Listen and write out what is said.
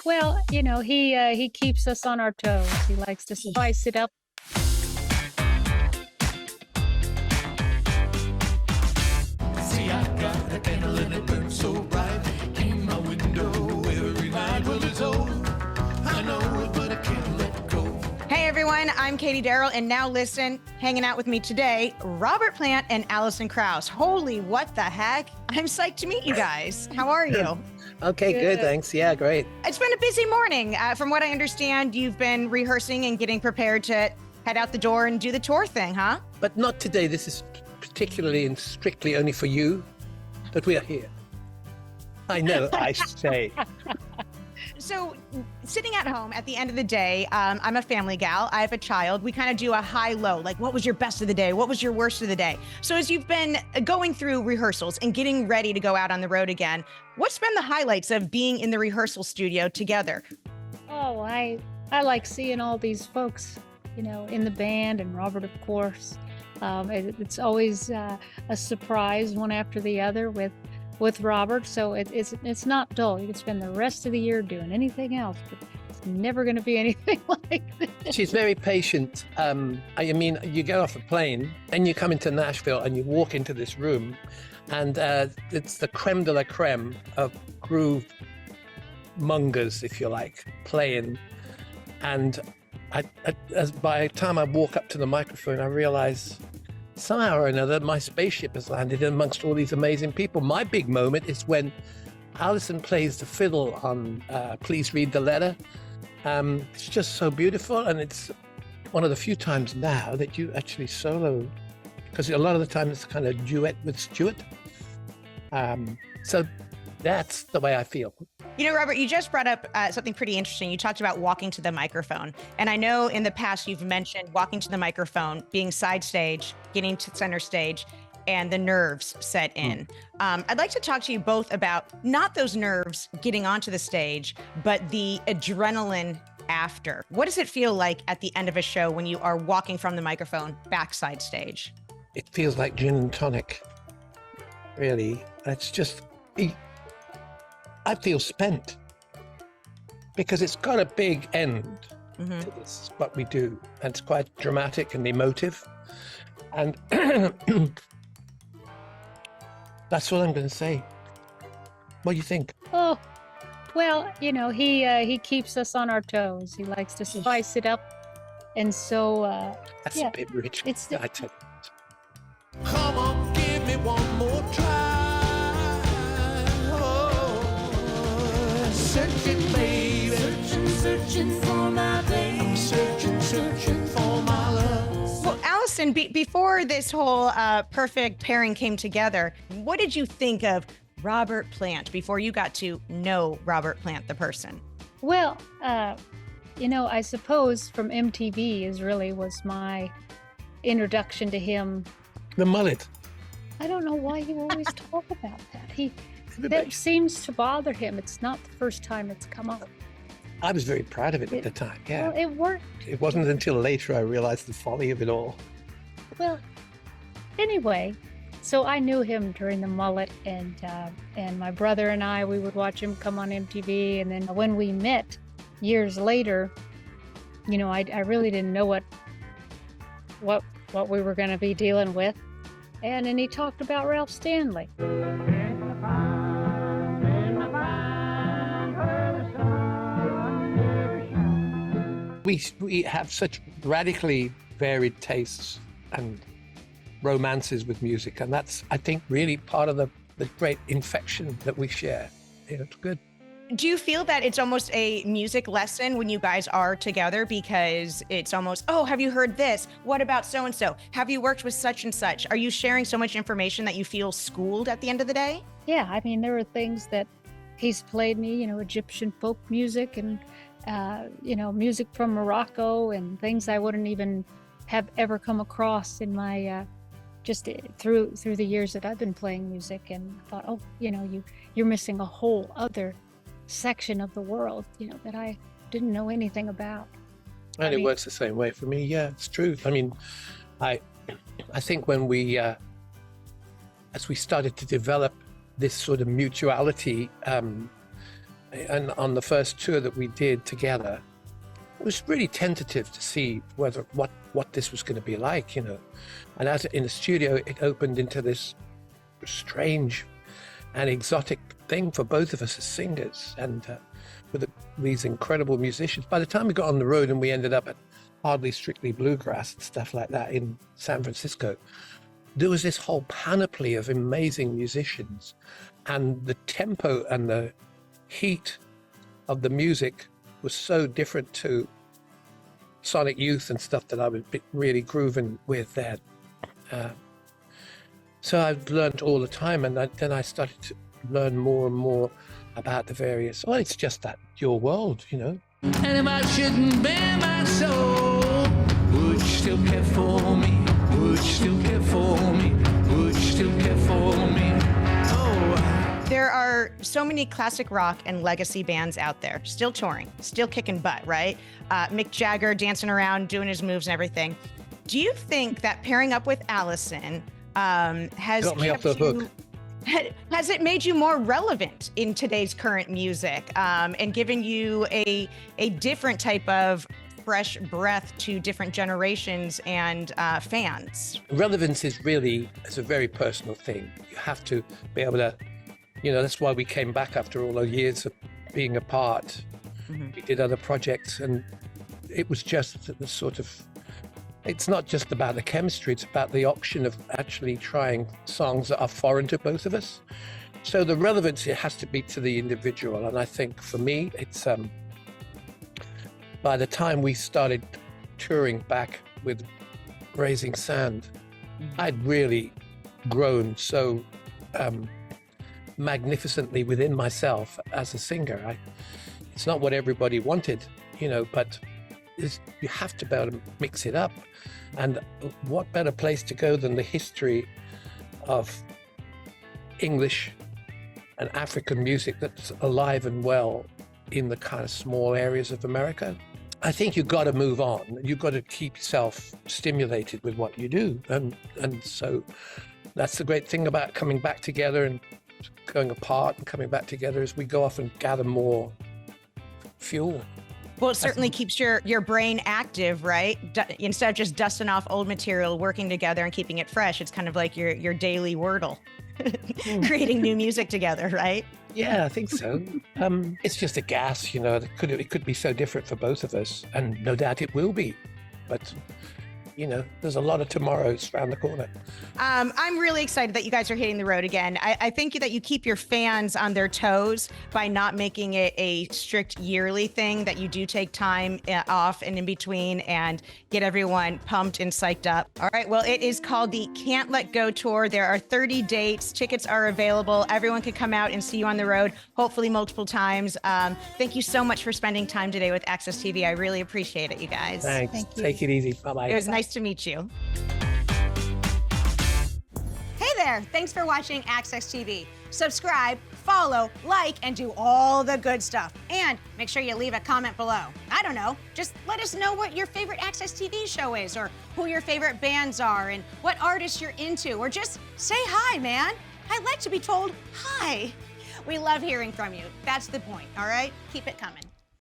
Well, he keeps us on our toes. He likes to spice it up. See, I got a candle and it burns so bright in my window every night. Well, it's old, I know it, but I can't let go. Hey everyone, I'm Katie Daryl, and now listen, hanging out with me today, Robert Plant and Alison Krauss. Holy, what the heck? I'm psyched to meet you guys. How are you? Okay, good, thanks. Yeah, great. It's been a busy morning. From what I understand, you've been rehearsing and getting prepared to head out the door and do the tour thing, huh? But not today. This is particularly and strictly only for you that we are here. I know, I say. So sitting at home at the end of the day, I'm a family gal. I have a child. We kind of do a high-low, like what was your best of the day? What was your worst of the day? So as you've been going through rehearsals and getting ready to go out on the road again, what's been the highlights of being in the rehearsal studio together? Oh, I like seeing all these folks, in the band, and Robert, of course. It's always a surprise one after the other with Robert, so it's not dull. You can spend the rest of the year doing anything else, but it's never going to be anything like this. She's very patient. I mean, you get off a plane and you come into Nashville and you walk into this room, and it's the creme de la creme of groove mongers, if you like, playing. And by the time I walk up to the microphone, I realize somehow or another, my spaceship has landed amongst all these amazing people. My big moment is when Alison plays the fiddle on Please Read the Letter. It's just so beautiful, and it's one of the few times now that you actually solo, because a lot of the time it's kind of duet with Stuart. So that's the way I feel. Robert, you just brought up something pretty interesting. You talked about walking to the microphone. And I know in the past you've mentioned walking to the microphone, being side stage, getting to center stage, and the nerves set in. I'd like to talk to you both about not those nerves getting onto the stage, but the adrenaline after. What does it feel like at the end of a show when you are walking from the microphone backside stage? It feels like gin and tonic, really. It's just... I feel spent because it's got a big end to this, what we do. And it's quite dramatic and emotive. And that's what I'm going to say. What do you think? Oh, well, he keeps us on our toes. He likes to spice it up. And so, that's a bit rich. It's I tell you. Come on, give me one more try. Searching, baby. Searching for my baby. I'm searching for my love. Well, Alison, before this whole perfect pairing came together, what did you think of Robert Plant before you got to know Robert Plant, the person? Well, I suppose from MTV was my introduction to him. The mullet. I don't know why you always talk about that. That seems to bother him. It's not the first time it's come up. I was very proud of it at the time, yeah. Well, it worked. It wasn't until later I realized the folly of it all. Well, anyway, so I knew him during the mullet, and my brother and I, we would watch him come on MTV. And then when we met years later, I really didn't know what we were going to be dealing with. And then he talked about Ralph Stanley. We have such radically varied tastes and romances with music, and that's, I think, really part of the great infection that we share. It's good. Do you feel that it's almost a music lesson when you guys are together, because it's almost, oh, have you heard this? What about so-and-so? Have you worked with such and such? Are you sharing so much information that you feel schooled at the end of the day? Yeah, I mean, there are things that he's played me, Egyptian folk music and, music from Morocco, and things I wouldn't even have ever come across in my, just through the years that I've been playing music. And I thought, oh, you're missing a whole other section of the world, that I didn't know anything about. And it works the same way for me. Yeah, it's true. I mean, I think when we, as we started to develop this sort of mutuality, and on the first tour that we did together, it was really tentative to see what this was going to be like, you know. And as in the studio, it opened into this strange and exotic thing for both of us as singers, and with these incredible musicians. By the time we got on the road and we ended up at Hardly Strictly Bluegrass and stuff like that in San Francisco, there was this whole panoply of amazing musicians, and the tempo and the heat of the music was so different to Sonic Youth and stuff that I was really grooving with then. So I've learned all the time, and then I started to learn more and more about the various, well, it's just that your world, you know. And if I shouldn't bear my soul, would you still care for me? Would you still care for me? Would you still care for me? Oh. There are so many classic rock and legacy bands out there, still touring, still kicking butt, right? Mick Jagger dancing around, doing his moves and everything. Do you think that pairing up with Alison has Got me off the hook. Has it made you more relevant in today's current music, and given you a different type of fresh breath to different generations and fans? Relevance is a very personal thing. You have to be able to, you know, that's why we came back after all those years of being apart. Mm-hmm. We did other projects, and it was just the sort of, it's not just about the chemistry, it's about the option of actually trying songs that are foreign to both of us. So the relevance, it has to be to the individual. And I think for me, it's by the time we started touring back with Raising Sand, I'd really grown so magnificently within myself as a singer. It's not what everybody wanted, you know, but you have to be able to mix it up. And what better place to go than the history of English and African music that's alive and well in the kind of small areas of America? I think you've got to move on. You've got to keep yourself stimulated with what you do. And so that's the great thing about coming back together and going apart and coming back together, is we go off and gather more fuel. Well, it certainly keeps your brain active, right? Instead of just dusting off old material, working together and keeping it fresh, it's kind of like your daily Wordle, creating new music together, right? Yeah, I think so. It's just a gas, you know. It could be so different for both of us, and no doubt it will be. But you know, there's a lot of tomorrows around the corner. I'm really excited that you guys are hitting the road again. I think that you keep your fans on their toes by not making it a strict yearly thing, that you do take time off and in between and get everyone pumped and psyched up. All right, well, it is called the Can't Let Go Tour. There are 30 dates. Tickets are available. Everyone can come out and see you on the road, hopefully multiple times. Thank you so much for spending time today with Access TV. I really appreciate it, you guys. Thanks. Thank you. Take it easy. Bye-bye. It was nice to meet you. Hey there, thanks for watching Access TV. Subscribe, follow, like, and do all the good stuff. And make sure you leave a comment below. I don't know, just let us know what your favorite Access TV show is, or who your favorite bands are, and what artists you're into, or just say hi, man. I like to be told hi. We love hearing from you. That's the point, all right? Keep it coming.